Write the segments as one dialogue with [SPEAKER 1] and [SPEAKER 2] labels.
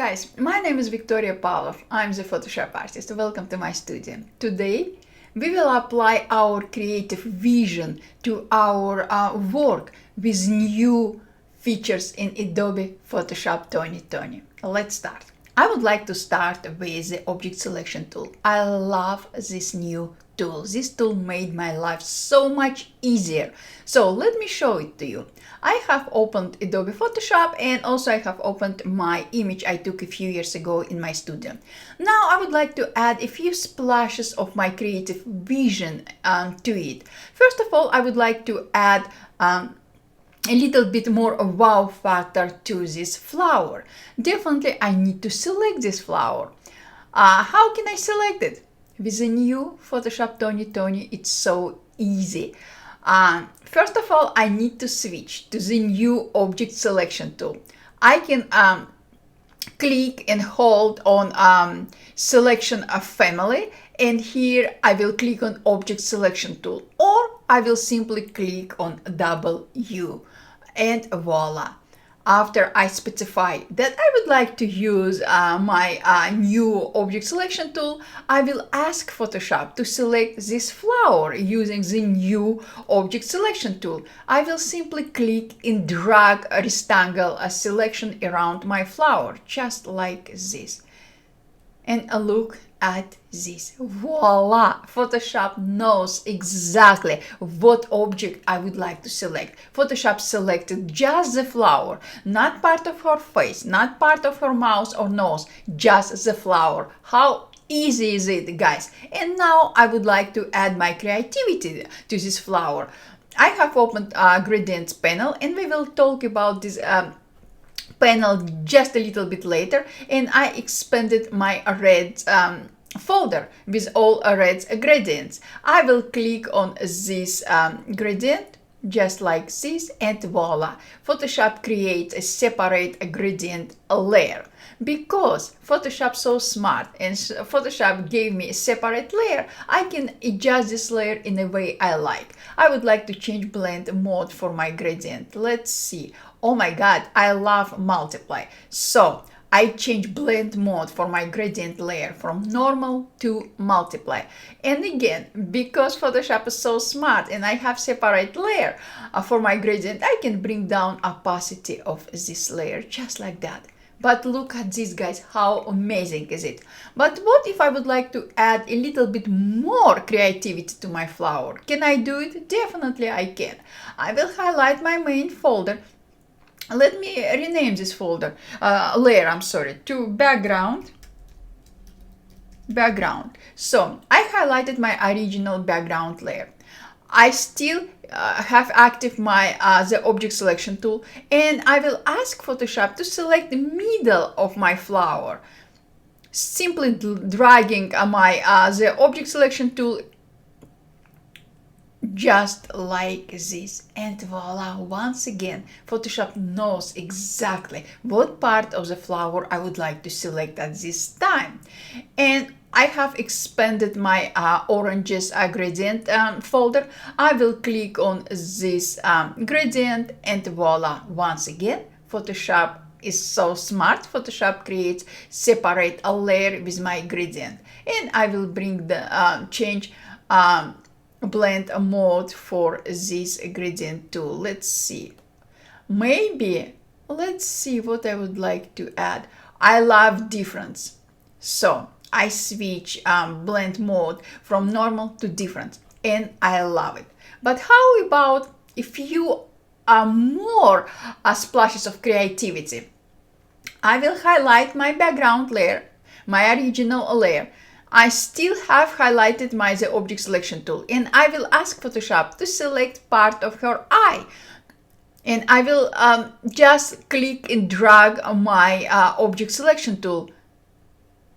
[SPEAKER 1] guys, my name is Victoria Pavlov. I'm the Photoshop artist. Welcome to my studio. Today we will apply our creative vision to our work with new features in Adobe Photoshop 2020. Let's start. I would like to start with the object selection tool. I love this new tool. This tool made my life so much easier. So let me show it to you. I have opened Adobe Photoshop and also I have opened my image I took a few years ago in my studio. Now I would like to add a few splashes of my creative vision to it. First of all, I would like to add a little bit more wow factor to this flower. Definitely I need to select this flower. How can I select it? With the new Photoshop 2020, it's so easy. First of all, I need to switch to the new object selection tool. I can click and hold on selection of family, and here I will click on object selection tool, or I will simply click on W and voila. After I specify that I would like to use my new object selection tool, I will ask Photoshop to select this flower using the new object selection tool. I will simply click and drag a rectangle selection around my flower, just like this. And look at this. Voila! Photoshop knows exactly what object I would like to select. Photoshop selected just the flower, not part of her face, not part of her mouth or nose, just the flower. How easy is it, guys? And now I would like to add my creativity to this flower. I have opened a gradients panel and we will talk about this panel just a little bit later, and I expanded my red folder with all red gradients. I will click on this gradient just like this, and voila, Photoshop creates a separate gradient layer. Because Photoshop so smart and Photoshop gave me a separate layer, I can adjust this layer in a way I like. I would like to change blend mode for my gradient. Let's see. Oh my god, I love multiply. So I change blend mode for my gradient layer from normal to multiply. And again, because Photoshop is so smart and I have separate layer for my gradient, I can bring down opacity of this layer just like that. But look at this, guys, how amazing is it? But what if I would like to add a little bit more creativity to my flower? Can I do it? Definitely I can. I will highlight my main folder. Let me rename this folder, layer, to background. So I highlighted my original background layer. I still have active my the object selection tool, and I will ask Photoshop to select the middle of my flower. Simply dragging my the object selection tool just like this, and voila, once again Photoshop knows exactly what part of the flower I would like to select at this time. And I have expanded my oranges gradient folder. I will click on this gradient, and voila, once again Photoshop is so smart. Photoshop creates separate a layer with my gradient, and I will bring the change blend mode for this gradient tool. Let's see. Let's see what I would like to add. I love difference, so I switch blend mode from normal to different, and I love it. But how about a few more splashes of creativity? I will highlight my background layer, my original layer. I still have highlighted the object selection tool, and I will ask Photoshop to select part of her eye. And I will just click and drag my object selection tool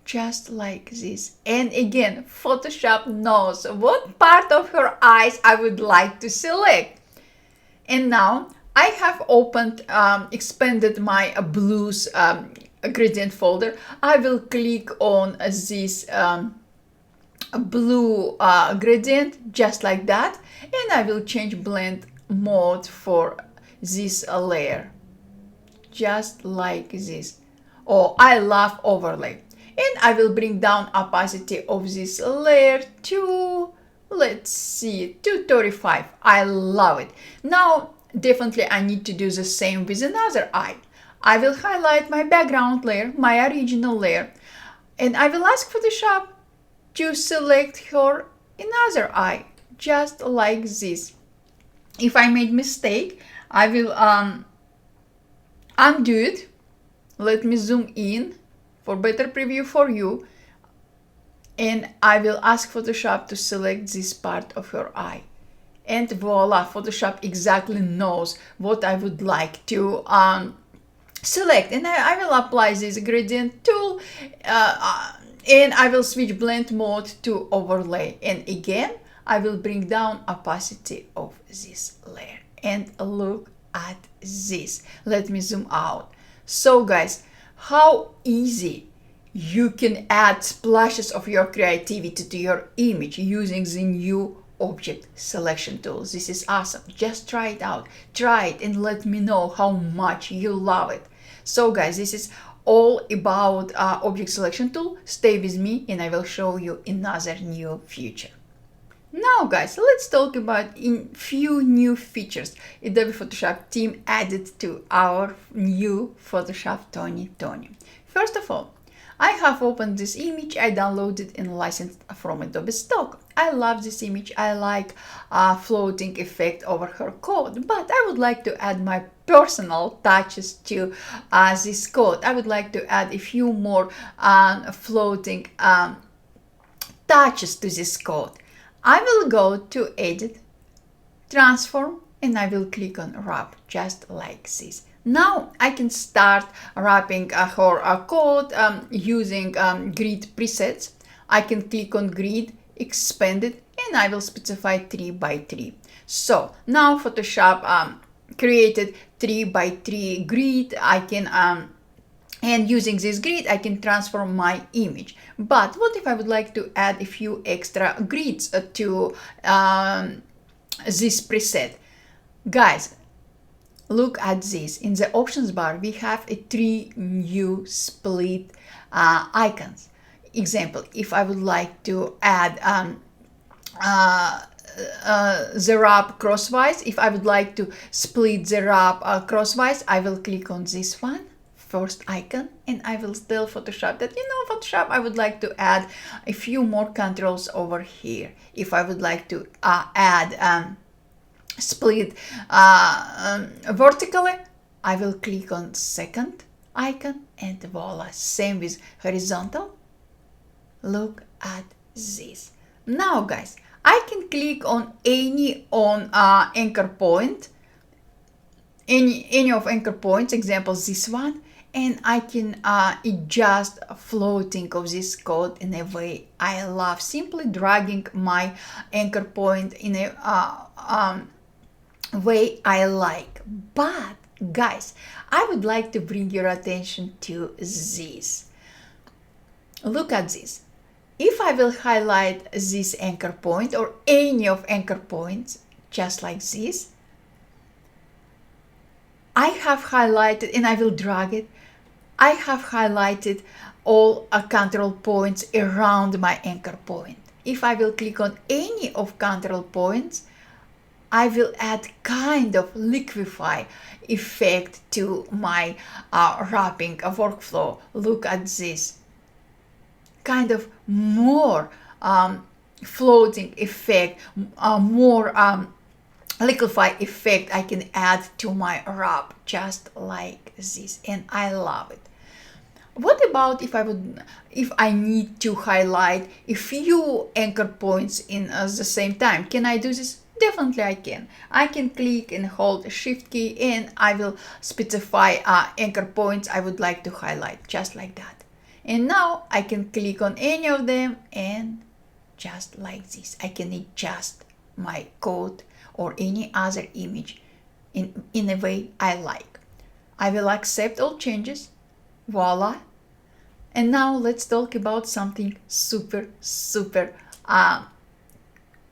[SPEAKER 1] just like this. And again, Photoshop knows what part of her eyes I would like to select. And now I have opened, expanded my blues gradient folder. I will click on this blue gradient just like that, and I will change blend mode for this layer just like this. Oh, I love overlay. And I will bring down opacity of this layer to, let's see, to 35. I love it. Now, definitely I need to do the same with another eye. I will highlight my background layer, my original layer, and I will ask Photoshop to select her another eye, just like this. If I made mistake, I will undo it. Let me zoom in for better preview for you. And I will ask Photoshop to select this part of her eye. And voila, Photoshop exactly knows what I would like to select. And I will apply this gradient tool and I will switch blend mode to overlay. And again, I will bring down opacity of this layer. And look at this. Let me zoom out. So guys, how easy you can add splashes of your creativity to your image using the new object selection tool. This is awesome. Just try it out. Try it and let me know how much you love it. So guys, this is all about object selection tool. Stay with me and I will show you another new feature. Now guys, let's talk about a few new features Adobe Photoshop team added to our new Photoshop 2020. First of all, I have opened this image I downloaded and licensed from Adobe stock. I love this image. I like floating effect over her code, but I would like to add my personal touches to this code. I would like to add a few more floating touches to this code. I will go to Edit, Transform, and I will click on Wrap, just like this. Now I can start wrapping her code using grid presets. I can click on grid, expand it, and I will specify 3 by 3. So now Photoshop created 3 by 3 grid. I can and using this grid, I can transform my image. But what if I would like to add a few extra grids to this preset? Guys, look at this. In the options bar, we have 3 new split icons. Example, if I would like to add the wrap crosswise, if I would like to split the wrap crosswise, I will click on this one. First icon, and I will tell Photoshop that, Photoshop, I would like to add a few more controls over here. If I would like to add split vertically, I will click on second icon, and voila, same with horizontal. Look at this. Now guys, I can click on any anchor point, any of anchor points, example this one, and I can adjust floating of this code in a way I love, simply dragging my anchor point in a way I like. But guys, I would like to bring your attention to this. Look at this. If I will highlight this anchor point or any of anchor points, just like this, I have highlighted, and I will drag it, I have highlighted all control points around my anchor point. If I will click on any of control points, I will add kind of liquefy effect to my wrapping workflow. Look at this. Kind of more floating effect, more liquefy effect I can add to my wrap, just like this, and I love it. What about if I need to highlight a few anchor points in the same time? Can I do this? Definitely I can. I can click and hold Shift key, and I will specify anchor points I would like to highlight, just like that. And now I can click on any of them, and just like this, I can adjust my code or any other image in a way I like. I will accept all changes. Voila. And now let's talk about something super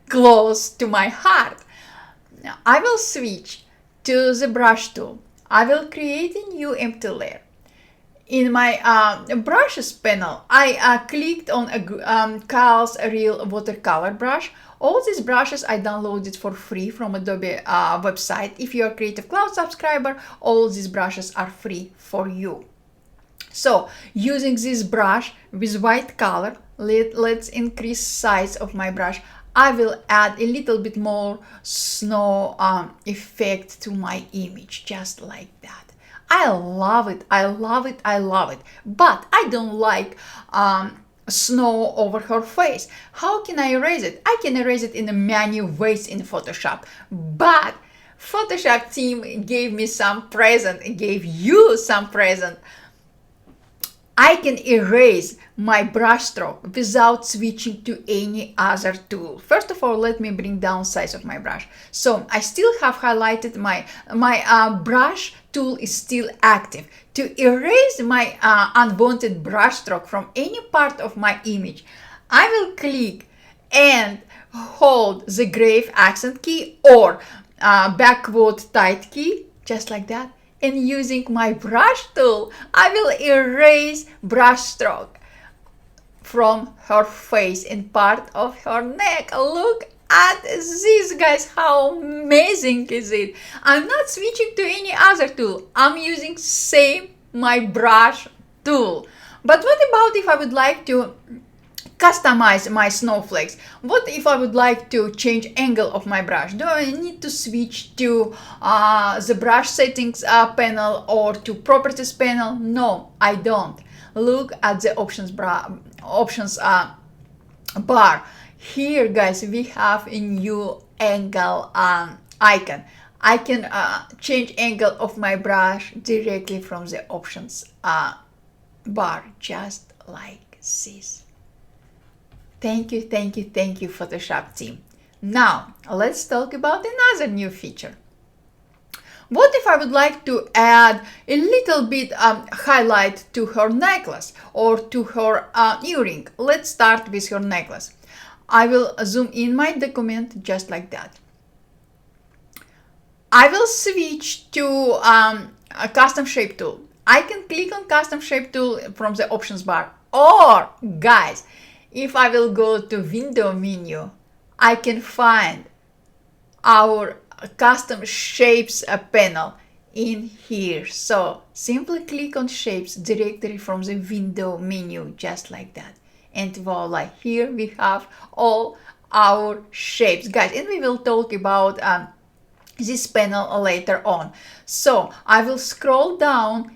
[SPEAKER 1] close to my heart. Now, I will switch to the brush tool. I will create a new empty layer. in my brushes panel, I clicked on Carl's Real Watercolor brush. All these brushes I downloaded for free from Adobe website. If you're a Creative Cloud subscriber, all these brushes are free for you. So using this brush with white color, let's increase size of my brush. I will add a little bit more snow effect to my image, just like that. I love it, I love it, I love it. But I don't like snow over her face. How can I erase it? I can erase it in many ways in Photoshop. But Photoshop team gave me some present, gave you some present. I can erase my brush stroke without switching to any other tool. First of all, let me bring down size of my brush. So I still have highlighted my brush tool is still active. To erase my unwanted brush stroke from any part of my image, I will click and hold the grave accent key or backward tight key, just like that. And using my brush tool, I will erase brush stroke from her face and part of her neck. Look at this, guys. How amazing is it? I'm not switching to any other tool. I'm using same my brush tool. But what about if I would like to customize my snowflakes? What if I would like to change angle of my brush? Do I need to switch to the brush settings panel or to properties panel? No, I don't. Look at the options bar. Here, guys, we have a new angle icon. I can change angle of my brush directly from the options bar, just like this. Thank you, thank you, thank you, Photoshop team. Now, let's talk about another new feature. What if I would like to add a little bit highlight to her necklace or to her earring? Let's start with her necklace. I will zoom in my document just like that. I will switch to a custom shape tool. I can click on custom shape tool from the options bar. Or, guys, if I will go to window menu, I can find our custom shapes panel in here. So simply click on shapes directly from the window menu, just like that. And voila, here we have all our shapes, guys. And we will talk about this panel later on. So I will scroll down.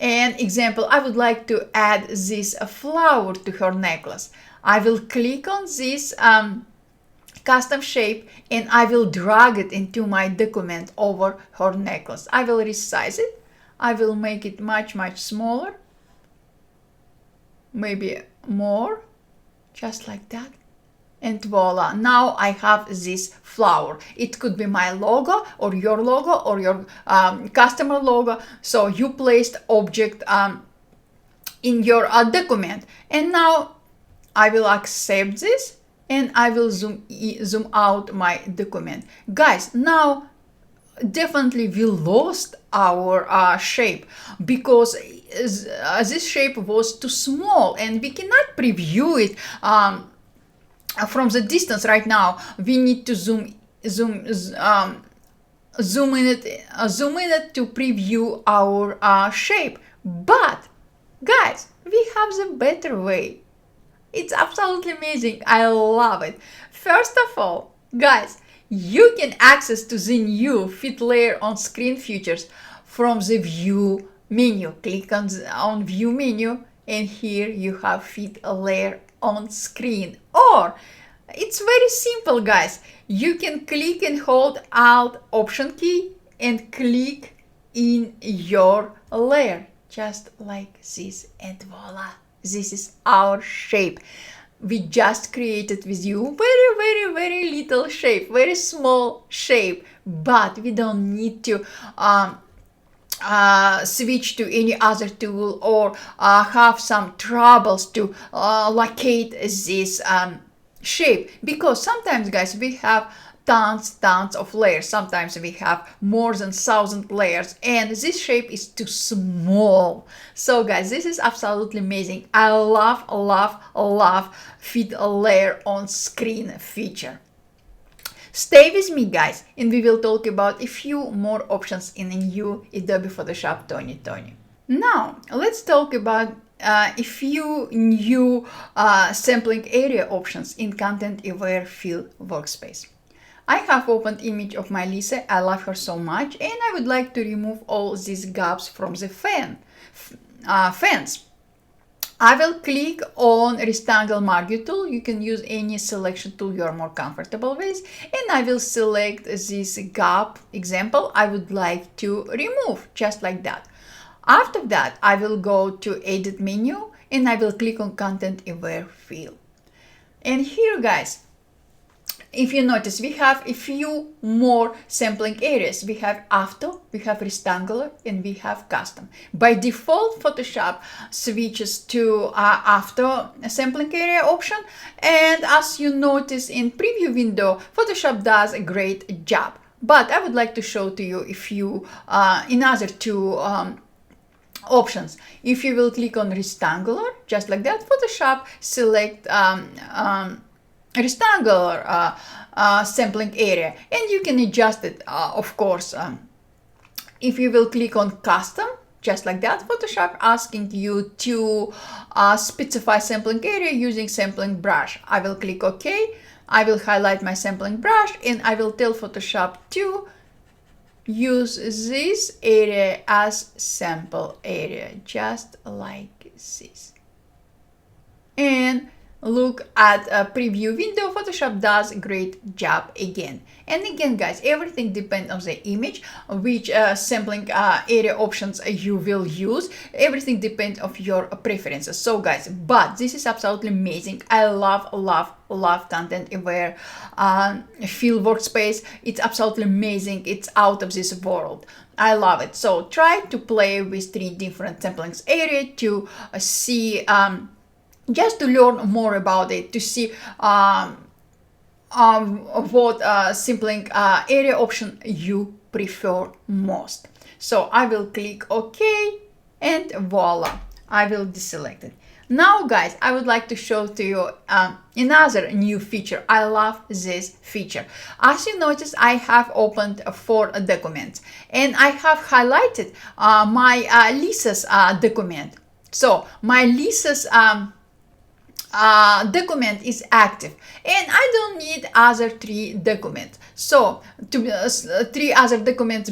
[SPEAKER 1] An example, I would like to add this flower to her necklace. I will click on this custom shape and I will drag it into my document over her necklace. I will resize it. I will make it much smaller, maybe more, just like that. And voila, now I have this flower. It could be my logo or your customer logo. So you placed object in your document. And now I will accept this and I will zoom out my document. Guys, now definitely we lost our shape because this shape was too small and we cannot preview it from the distance right now. We need to zoom in it to preview our shape. But guys, we have the better way. It's absolutely amazing. I love it. First of all, guys, you can access to the new fit layer on screen features from the view menu. Click on view menu and here you have fit layer on screen. Or it's very simple, guys. You can click and hold Alt Option key and click in your layer, just like this, and voila, this is our shape. We just created with you very little shape, very small shape, but we don't need to switch to any other tool or have some troubles to locate this shape, because sometimes, guys, we have tons of layers. Sometimes we have more than 1,000 layers, and this shape is too small. So guys, this is absolutely amazing. I love fit a layer on screen feature. Stay with me, guys, and we will talk about a few more options in the new Adobe Photoshop 2020. Now, let's talk about a few new sampling area options in ContentAware Fill workspace. I have opened image of my Lisa. I love her so much, and I would like to remove all these gaps from the fence. I will click on rectangle marquee tool. You can use any selection tool you are more comfortable with, and I will select this gap example I would like to remove, just like that. After that, I will go to edit menu and I will click on ContentAware Fill. And here, guys, if you notice, we have a few more sampling areas. We have auto, we have rectangular, and we have custom. By default, Photoshop switches to auto sampling area option. And as you notice in preview window, Photoshop does a great job. But I would like to show to you a few another two options. If you will click on rectangular, just like that, Photoshop select rectangular sampling area, and you can adjust it, of course. If you will click on custom, just like that, Photoshop asking you to specify sampling area using sampling brush. I will click OK. I will highlight my sampling brush, and I will tell Photoshop to use this area as sample area, just like this. And look at a preview window. Photoshop does a great job again. And again, guys, everything depends on the image, which sampling area options you will use. Everything depends on your preferences. So guys, but this is absolutely amazing. I love ContentAware Fill workspace. It's absolutely amazing. It's out of this world. I love it. So try to play with 3 different sampling area to see just to learn more about it, to see what sampling area option you prefer most. So I will click OK, and voila, I will deselect it. Now, guys, I would like to show to you another new feature. I love this feature. As you notice, I have opened 4 documents, and I have highlighted my Lisa's document. So my Lisa's document is active, and I don't need other 3 documents. So to 3 other documents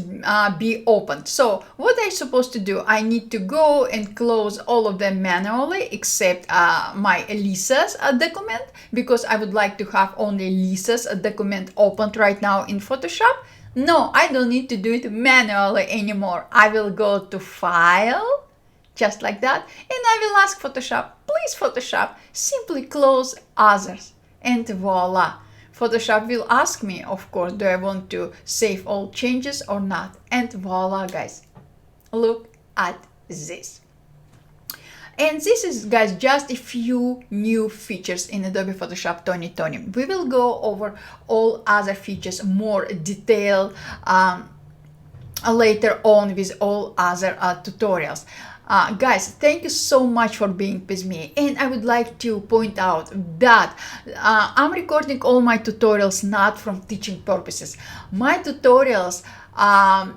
[SPEAKER 1] be opened. So what I'm supposed to do, I need to go and close all of them manually except my Lisa's document, because I would like to have only Lisa's document opened right now in Photoshop. No, I don't need to do it manually anymore. I will go to File, just like that, and I will ask Photoshop, please Photoshop, simply close others, and voila. Photoshop will ask me, of course, do I want to save all changes or not, and voila, guys, look at this. And this is, guys, just a few new features in Adobe Photoshop 2020. We will go over all other features more detailed later on with all other tutorials. Guys, thank you so much for being with me, and I would like to point out that I'm recording all my tutorials not from teaching purposes. My tutorials, I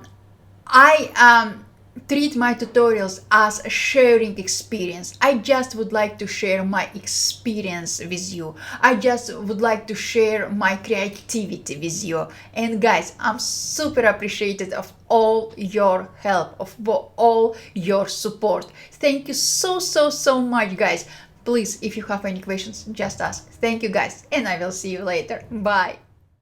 [SPEAKER 1] treat my tutorials as a sharing experience. I just would like to share my experience with you. I just would like to share my creativity with you. And guys, I'm super appreciative of all your help, of all your support. Thank you so much, guys. Please, if you have any questions, just ask. Thank you, guys, and I will see you later. Bye.